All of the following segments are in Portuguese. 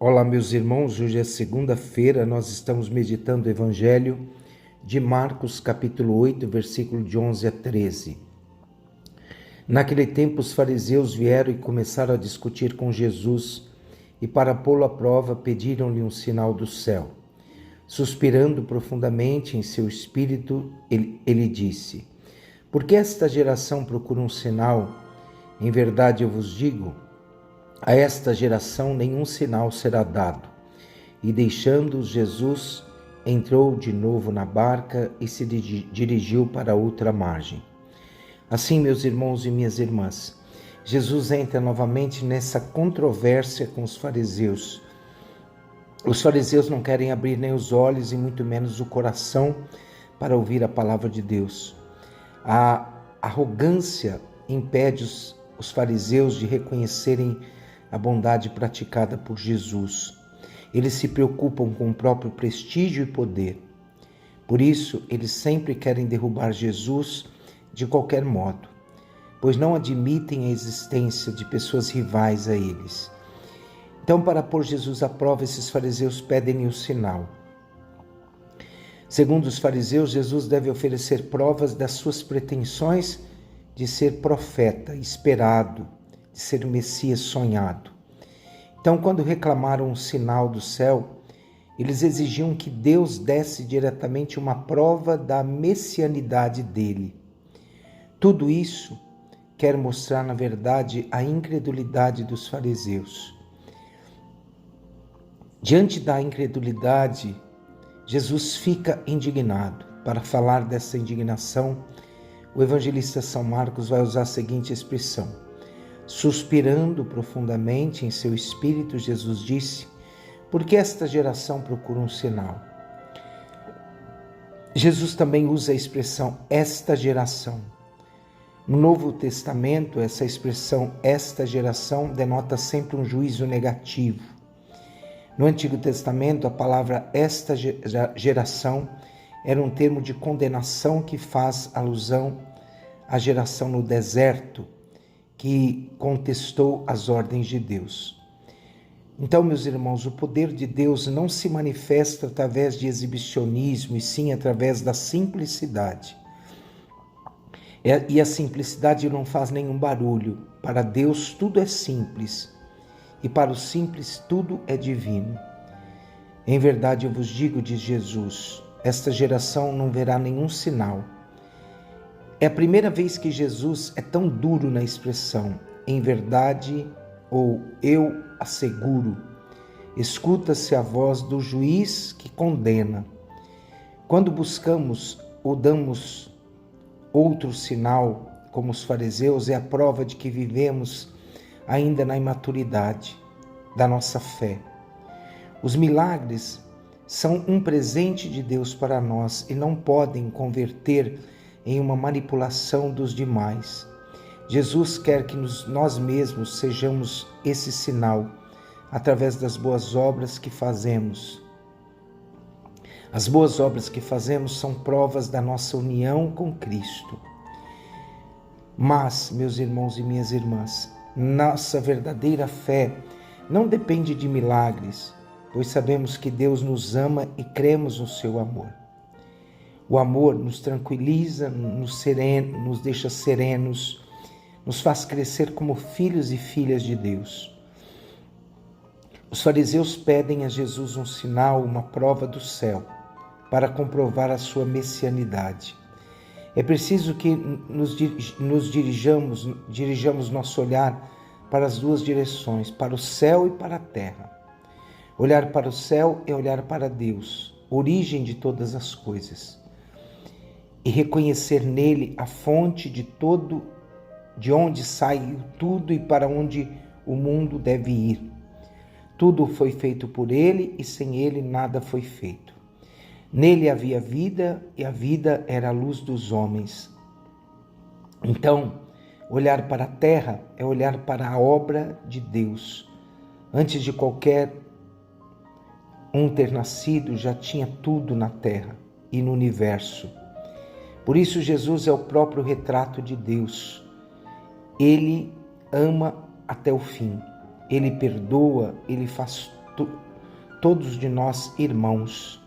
Olá, meus irmãos, hoje é segunda-feira, nós estamos meditando o Evangelho de Marcos, capítulo 8, versículo de 11 a 13. Naquele tempo, os fariseus vieram e começaram a discutir com Jesus, e para pô-lo à prova, pediram-lhe um sinal do céu. Suspirando profundamente em seu espírito, ele disse: Por que esta geração procura um sinal? Em verdade eu vos digo, a esta geração nenhum sinal será dado. E deixando-os, Jesus entrou de novo na barca e se dirigiu para outra margem. Assim, meus irmãos e minhas irmãs, Jesus entra novamente nessa controvérsia com os fariseus. Os fariseus não querem abrir nem os olhos e muito menos o coração para ouvir a palavra de Deus. A arrogância impede os fariseus de reconhecerem a bondade praticada por Jesus. Eles se preocupam com o próprio prestígio e poder. Por isso, eles sempre querem derrubar Jesus de qualquer modo, pois não admitem a existência de pessoas rivais a eles. Então, para pôr Jesus à prova, esses fariseus pedem-lhe um sinal. Segundo os fariseus, Jesus deve oferecer provas das suas pretensões de ser profeta, esperado, de ser o Messias sonhado. Então, quando reclamaram um sinal do céu, eles exigiam que Deus desse diretamente uma prova da messianidade dele. Tudo isso quer mostrar, na verdade, a incredulidade dos fariseus. Diante da incredulidade, Jesus fica indignado. Para falar dessa indignação, o evangelista São Marcos vai usar a seguinte expressão: Suspirando profundamente em seu espírito, Jesus disse: Por que esta geração procura um sinal? Jesus também usa a expressão esta geração. No Novo Testamento, essa expressão esta geração denota sempre um juízo negativo. No Antigo Testamento, a palavra esta geração era um termo de condenação que faz alusão à geração no deserto, que contestou as ordens de Deus. Então, meus irmãos, o poder de Deus não se manifesta através de exibicionismo, e sim através da simplicidade. E a simplicidade não faz nenhum barulho. Para Deus tudo é simples, e para os simples tudo é divino. Em verdade eu vos digo, diz Jesus, esta geração não verá nenhum sinal. É a primeira vez que Jesus é tão duro na expressão em verdade ou eu asseguro. Escuta-se a voz do juiz que condena. Quando buscamos ou damos outro sinal, como os fariseus, é a prova de que vivemos ainda na imaturidade da nossa fé. Os milagres são um presente de Deus para nós e não podem converter em uma manipulação dos demais. Jesus quer que nós mesmos sejamos esse sinal através das boas obras que fazemos. As boas obras que fazemos são provas da nossa união com Cristo. Mas, meus irmãos e minhas irmãs, nossa verdadeira fé não depende de milagres, pois sabemos que Deus nos ama e cremos no seu amor. O amor nos tranquiliza, nos deixa serenos, nos faz crescer como filhos e filhas de Deus. Os fariseus pedem a Jesus um sinal, uma prova do céu, para comprovar a sua messianidade. É preciso que dirijamos nosso olhar para as duas direções, para o céu e para a terra. Olhar para o céu é olhar para Deus, origem de todas as coisas, e reconhecer nele a fonte de onde sai tudo e para onde o mundo deve ir. Tudo foi feito por ele e sem ele nada foi feito. Nele havia vida e a vida era a luz dos homens. Então, olhar para a terra é olhar para a obra de Deus. Antes de qualquer um ter nascido, já tinha tudo na terra e no universo. Por isso, Jesus é o próprio retrato de Deus. Ele ama até o fim. Ele perdoa, ele faz todos de nós irmãos.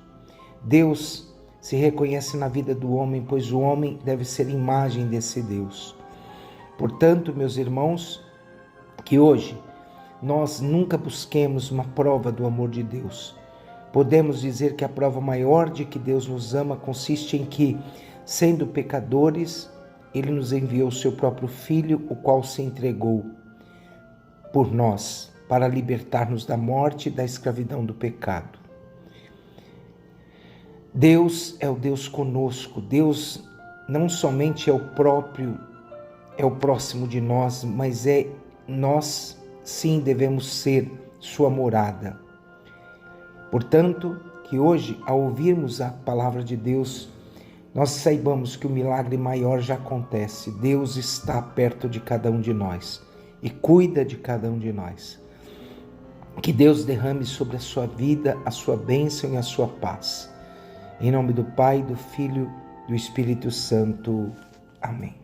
Deus se reconhece na vida do homem, pois o homem deve ser imagem desse Deus. Portanto, meus irmãos, que hoje nós nunca busquemos uma prova do amor de Deus. Podemos dizer que a prova maior de que Deus nos ama consiste em que, sendo pecadores, Ele nos enviou o seu próprio Filho, o qual se entregou por nós, para libertar-nos da morte e da escravidão do pecado. Deus é o Deus conosco. Deus não somente é o próximo de nós, mas nós sim devemos ser sua morada. Portanto, que hoje, ao ouvirmos a palavra de Deus, nós saibamos que o milagre maior já acontece. Deus está perto de cada um de nós e cuida de cada um de nós. Que Deus derrame sobre a sua vida a sua bênção e a sua paz. Em nome do Pai, do Filho e do Espírito Santo. Amém.